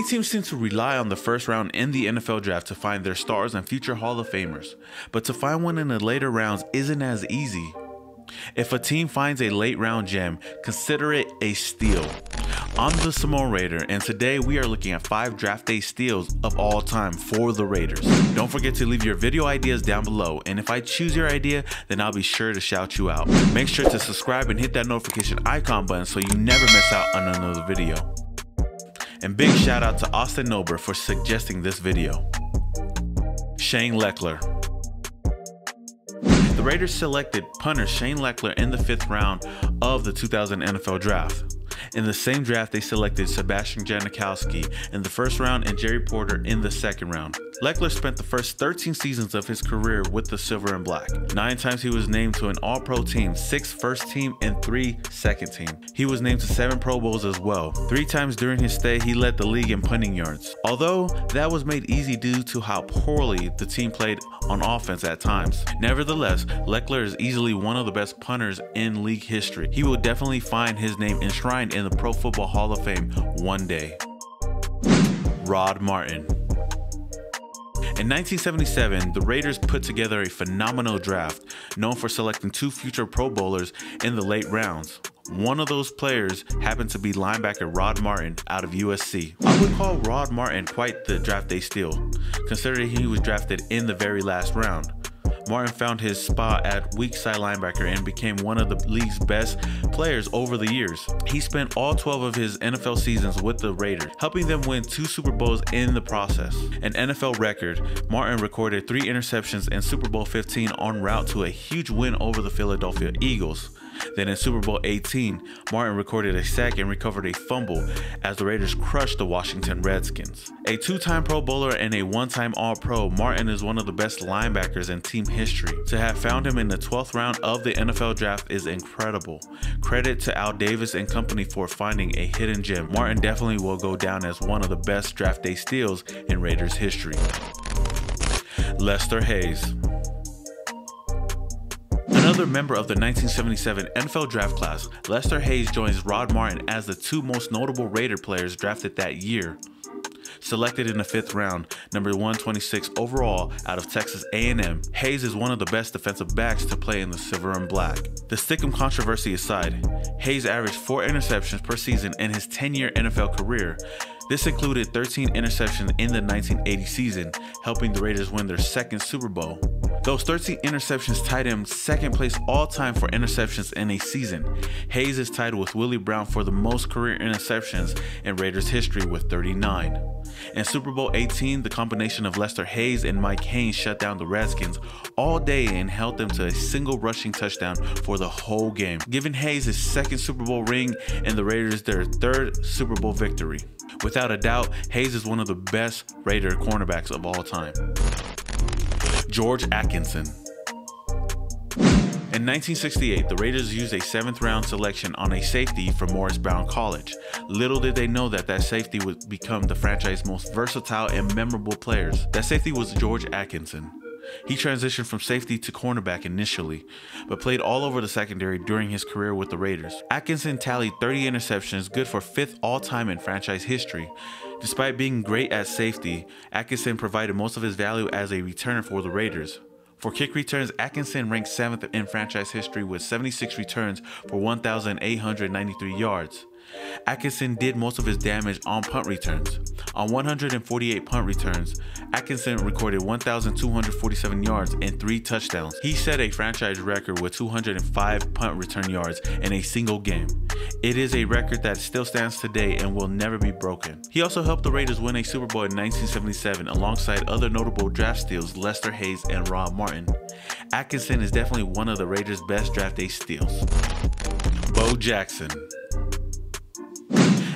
Many teams seem to rely on the first round in the NFL draft to find their stars and future Hall of Famers, but to find one in the later rounds isn't as easy. If a team finds a late round gem, consider it a steal. I'm the Samoan Raider, and today we are looking at 5 draft day steals of all time for the Raiders. Don't forget to leave your video ideas down below, and if I choose your idea, then I'll be sure to shout you out. Make sure to subscribe and hit that notification icon button so you never miss out on another video. And big shout out to Austin Nober for suggesting this video. Shane LeClair. The Raiders selected punter Shane LeClair in the 5th round of the 2000 NFL Draft. In the same draft, they selected Sebastian Janikowski in the 1st round and Jerry Porter in the 2nd round. LeClair spent the first 13 seasons of his career with the Silver and Black. 9 times he was named to an All-Pro team, 6 first team, and 3 second team. He was named to 7 Pro Bowls as well. 3 times during his stay, he led the league in punting yards. Although that was made easy due to how poorly the team played on offense at times. Nevertheless, LeClair is easily one of the best punters in league history. He will definitely find his name enshrined in the Pro Football Hall of Fame one day. Rod Martin. In 1977, the Raiders put together a phenomenal draft, known for selecting 2 future Pro Bowlers in the late rounds. One of those players happened to be linebacker Rod Martin out of USC. I would call Rod Martin quite the draft day steal, considering he was drafted in the very last round. Martin found his spot at weak side linebacker and became one of the league's best players over the years. He spent all 12 of his NFL seasons with the Raiders, helping them win 2 Super Bowls in the process. An NFL record, Martin recorded 3 interceptions in Super Bowl 15 en route to a huge win over the Philadelphia Eagles. Then in Super Bowl 18, Martin recorded a sack and recovered a fumble as the Raiders crushed the Washington Redskins. A 2-time Pro Bowler and a 1-time All-Pro, Martin is one of the best linebackers in team history. To have found him in the 12th round of the NFL Draft is incredible. Credit to Al Davis and company for finding a hidden gem. Martin definitely will go down as one of the best draft day steals in Raiders history. Lester Hayes. Another member of the 1977 NFL draft class, Lester Hayes joins Rod Martin as the 2 most notable Raider players drafted that year. Selected in the 5th round, number 126 overall out of Texas A&M, Hayes is one of the best defensive backs to play in the Silver and Black. The Stickum controversy aside, Hayes averaged 4 interceptions per season in his 10-year NFL career. This included 13 interceptions in the 1980 season, helping the Raiders win their 2nd Super Bowl. Those 13 interceptions tied him 2nd place all-time for interceptions in a season. Hayes is tied with Willie Brown for the most career interceptions in Raiders history with 39. In Super Bowl 18, the combination of Lester Hayes and Mike Haynes shut down the Redskins all day and held them to a single rushing touchdown for the whole game, giving Hayes his 2nd Super Bowl ring and the Raiders their 3rd Super Bowl victory. Without a doubt, Hayes is one of the best Raider cornerbacks of all time. George Atkinson. In 1968, the Raiders used a 7th round selection on a safety from Morris Brown College. Little did they know that that safety would become the franchise's most versatile and memorable players. That safety was George Atkinson. He transitioned from safety to cornerback initially, but played all over the secondary during his career with the Raiders. Atkinson tallied 30 interceptions, good for 5th all-time in franchise history. Despite being great at safety, Atkinson provided most of his value as a returner for the Raiders. For kick returns, Atkinson ranked 7th in franchise history with 76 returns for 1,893 yards. Atkinson did most of his damage on punt returns. On 148 punt returns, Atkinson recorded 1,247 yards and 3 touchdowns. He set a franchise record with 205 punt return yards in a single game. It is a record that still stands today and will never be broken. He also helped the Raiders win a Super Bowl in 1977 alongside other notable draft steals Lester Hayes and Rod Martin. Atkinson is definitely one of the Raiders' best draft day steals. Bo Jackson.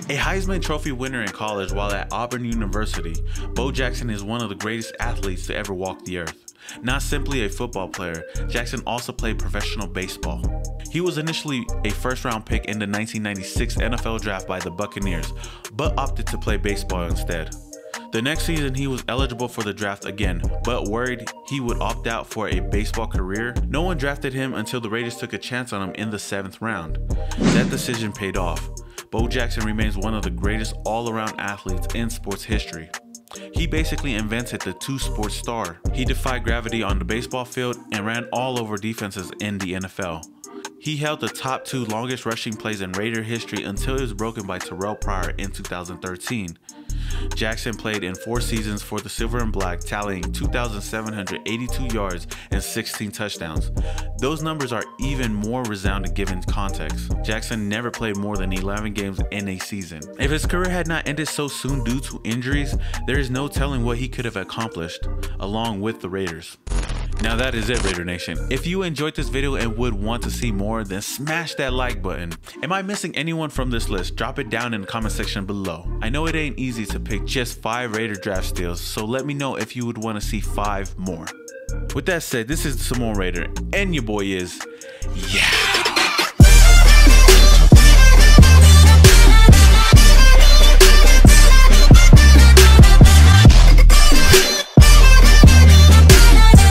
A Heisman Trophy winner in college while at Auburn University, Bo Jackson is one of the greatest athletes to ever walk the earth. Not simply a football player, Jackson also played professional baseball. He was initially a 1st round pick in the 1996 NFL Draft by the Buccaneers, but opted to play baseball instead. The next season he was eligible for the draft again, but worried he would opt out for a baseball career, no one drafted him until the Raiders took a chance on him in the 7th round. That decision paid off. Bo Jackson remains one of the greatest all-around athletes in sports history. He basically invented the two-sport star. He defied gravity on the baseball field and ran all over defenses in the NFL. He held the top 2 longest rushing plays in Raider history until it was broken by Terrell Pryor in 2013. Jackson played in 4 seasons for the Silver and Black, tallying 2,782 yards and 16 touchdowns. Those numbers are even more resounding given context. Jackson never played more than 11 games in a season. If his career had not ended so soon due to injuries, there is no telling what he could have accomplished along with the Raiders. Now that is it, Raider Nation. If you enjoyed this video and would want to see more, then smash that like button. Am I missing anyone from this list? Drop it down in the comment section below. I know it ain't easy to pick just 5 Raider draft steals, so let me know if you would want to see 5 more. With that said, this is Simone Raider, and your boy is, yeah.